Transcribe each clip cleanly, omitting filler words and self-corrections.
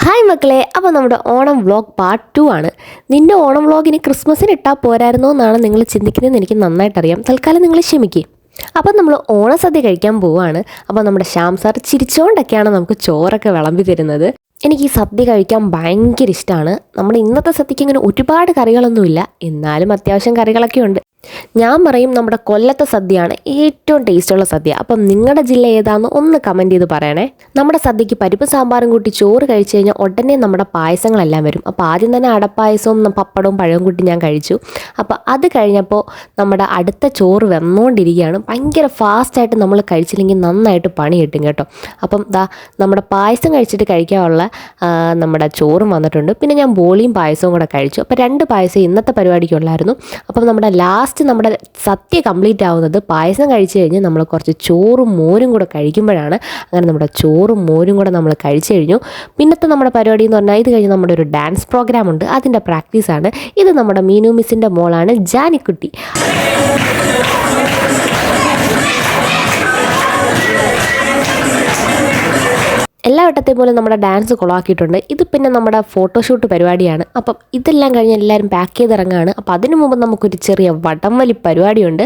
Hi മക്കളെ, അപ്പോൾ നമ്മുടെ ഓണം വ്ളോഗ് പാർട്ട് 2 ആണ്. നിൻ്റെ ഓണം വ്ളോഗിന് ക്രിസ്മസിന് ഇട്ടാൽ പോരായിരുന്നോ എന്നാണ് നിങ്ങൾ ചിന്തിക്കുന്നതെന്ന് എനിക്ക് നന്നായിട്ടറിയാം. തൽക്കാലം നിങ്ങൾ ക്ഷമിക്കുക. അപ്പം നമ്മൾ ഓണസദ്യ കഴിക്കാൻ പോവുകയാണ്. അപ്പോൾ നമ്മുടെ ശ്യാം സാർ ചിരിച്ചുകൊണ്ടൊക്കെയാണ് നമുക്ക് ചോറൊക്കെ വിളമ്പി തരുന്നത്. എനിക്ക് ഈ സദ്യ കഴിക്കാൻ ഭയങ്കര ഇഷ്ടമാണ്. നമ്മുടെ ഇന്നത്തെ സദ്യക്ക് ഇങ്ങനെ ഒരുപാട് കറികളൊന്നുമില്ല, എന്നാലും അത്യാവശ്യം കറികളൊക്കെ ഉണ്ട്. ഞാൻ പറയും നമ്മുടെ കൊല്ലത്തെ സദ്യയാണ് ഏറ്റവും ടേസ്റ്റുള്ള സദ്യ. അപ്പം നിങ്ങളുടെ ജില്ല ഏതാണെന്ന് ഒന്ന് കമൻറ്റ് ചെയ്ത് പറയണേ. നമ്മുടെ സദ്യക്ക് പരിപ്പ് സാമ്പാറും കൂട്ടി ചോറ് കഴിച്ചു കഴിഞ്ഞാൽ ഉടനെ നമ്മുടെ പായസങ്ങളെല്ലാം വരും. അപ്പോൾ ആദ്യം തന്നെ അടപ്പായസവും പപ്പടവും പഴവും കൂട്ടി ഞാൻ കഴിച്ചു. അപ്പോൾ അത് കഴിഞ്ഞപ്പോൾ നമ്മുടെ അടുത്ത ചോറ് വന്നുകൊണ്ടിരിക്കുകയാണ്. ഭയങ്കര ഫാസ്റ്റായിട്ട് നമ്മൾ കഴിച്ചില്ലെങ്കിൽ നന്നായിട്ട് പണി കിട്ടും കേട്ടോ. അപ്പം നമ്മുടെ പായസം കഴിച്ചിട്ട് കഴിക്കാനുള്ള നമ്മുടെ ചോറും വന്നിട്ടുണ്ട്. പിന്നെ ഞാൻ ബോളിയും പായസവും കൂടെ കഴിച്ചു. അപ്പോൾ 2 പായസം ഇന്നത്തെ പരിപാടിക്കുള്ളായിരുന്നു. അപ്പം നമ്മുടെ നമ്മുടെ സദ്യ കംപ്ലീറ്റ് ആവുന്നത് പായസം കഴിച്ചു കഴിഞ്ഞ് നമ്മൾ കുറച്ച് ചോറും മോരും കൂടെ കഴിക്കുമ്പോഴാണ്. അങ്ങനെ നമ്മുടെ ചോറും മോരും കൂടെ നമ്മൾ കഴിച്ചു കഴിഞ്ഞു. പിന്നത്തെ നമ്മുടെ പരിപാടി എന്ന് പറഞ്ഞാൽ ഇത് കഴിഞ്ഞ് നമ്മുടെ ഒരു ഡാൻസ് പ്രോഗ്രാം ഉണ്ട്, അതിൻ്റെ പ്രാക്ടീസാണ്. ഇത് നമ്മുടെ മീനു മിസ്സിൻ്റെ മോളാണ് ജാനിക്കുട്ടി. എല്ലാ വട്ടത്തെ പോലെ നമ്മുടെ ഡാൻസ് കൊളാക്കിയിട്ടുണ്ട്. ഇത് പിന്നെ നമ്മുടെ ഫോട്ടോഷൂട്ട് പരിപാടിയാണ്. അപ്പം ഇതെല്ലാം കഴിഞ്ഞ് എല്ലാവരും പാക്ക് ചെയ്തിറങ്ങുകയാണ്. അപ്പോൾ അതിനു മുമ്പ് നമുക്കൊരു ചെറിയ വടംവലി പരിപാടിയുണ്ട്.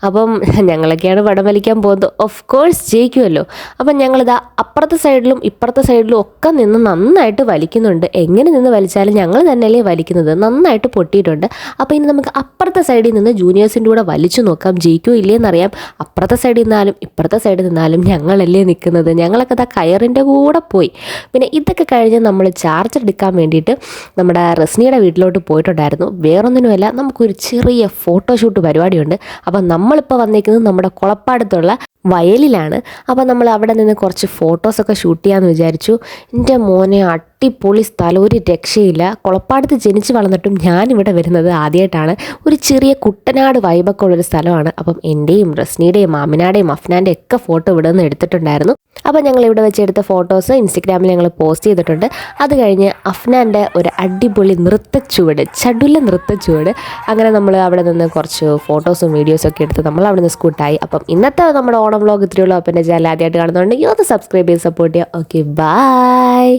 അപ്പം ഞങ്ങളൊക്കെയാണ് വടം വലിക്കാൻ പോകുന്നത്. ഓഫ് കോഴ്സ് ജയിക്കുമല്ലോ. അപ്പം ഞങ്ങളിതാ അപ്പുറത്തെ സൈഡിലും ഇപ്പുറത്തെ സൈഡിലും ഒക്കെ നിന്ന് നന്നായിട്ട് വലിക്കുന്നുണ്ട്. എങ്ങനെ നിന്ന് വലിച്ചാലും ഞങ്ങൾ തന്നെയല്ലേ വലിക്കുന്നത്. നന്നായിട്ട് പൊട്ടിയിട്ടുണ്ട്. അപ്പോൾ ഇനി നമുക്ക് അപ്പുറത്തെ സൈഡിൽ നിന്ന് ജൂനിയേഴ്സിൻ്റെ കൂടെ വലിച്ചു നോക്കാം, ജയിക്കുമോ ഇല്ലേന്നറിയാം. അപ്പുറത്തെ സൈഡിൽ നിന്നാലും ഇപ്പുറത്തെ സൈഡിൽ നിന്നാലും ഞങ്ങളല്ലേ നിൽക്കുന്നത്. ഞങ്ങളൊക്കെ കയറിൻ്റെ കൂടെ പോയി. പിന്നെ ഇതൊക്കെ കഴിഞ്ഞ് നമ്മൾ ചാർജർ എടുക്കാൻ വേണ്ടിയിട്ട് നമ്മുടെ റസ്നിയുടെ വീട്ടിലോട്ട് പോയിട്ടുണ്ടായിരുന്നു. വേറൊന്നിനുമല്ല, നമുക്കൊരു ചെറിയ ഫോട്ടോഷൂട്ട് പരിപാടിയുണ്ട്. അപ്പം നമ്മളിപ്പോൾ വന്നേക്കുന്നത് നമ്മുടെ കുളപ്പാടത്തുള്ള വയലിലാണ്. അപ്പോൾ നമ്മൾ അവിടെ നിന്ന് കുറച്ച് ഫോട്ടോസൊക്കെ ഷൂട്ട് ചെയ്യാമെന്ന് വിചാരിച്ചു. എൻ്റെ മോനെ അടിപൊളി സ്ഥലം, ഒരു രക്ഷയില്ല. കുളപ്പാടത്ത് ജനിച്ച് വളർന്നിട്ടും ഞാനിവിടെ വരുന്നത് ആദ്യമായിട്ടാണ്. ഒരു ചെറിയ കുട്ടനാട് വൈബൊക്കെ ഉള്ളൊരു സ്ഥലമാണ്. അപ്പം എൻ്റെയും റസ്നിയുടെയും മാമിനാടെയും അഫ്നാൻ്റെ ഒക്കെ ഫോട്ടോ ഇവിടെ നിന്ന് എടുത്തിട്ടുണ്ടായിരുന്നു. അപ്പോൾ ഞങ്ങൾ ഇവിടെ വെച്ച് എടുത്ത ഫോട്ടോസ് ഇൻസ്റ്റഗ്രാമിൽ ഞങ്ങൾ പോസ്റ്റ് ചെയ്തിട്ടുണ്ട്. അത് കഴിഞ്ഞ് അഫ്നാൻ്റെ ഒരു അടിപൊളി നൃത്തച്ചുവട്, ചടുല നൃത്തച്ചുവട്, അങ്ങനെ നമ്മൾ അവിടെ നിന്ന് കുറച്ച് ഫോട്ടോസും വീഡിയോസും ഒക്കെ എടുത്ത് നമ്മൾ അവിടെ നിന്ന് സ്കൂട്ടായി. അപ്പം ഇന്നത്തെ നമ്മുടെ ഓണം വ്ളോഗ് ഇത്രയുള്ളൂ. അപ്പം എൻ്റെ ചാനൽ ആദ്യമായിട്ട് കാണുന്നുണ്ടെങ്കിൽ ഒന്ന് സബ്സ്ക്രൈബ് ചെയ്ത് സപ്പോർട്ട് ചെയ്യുക. Okay, by.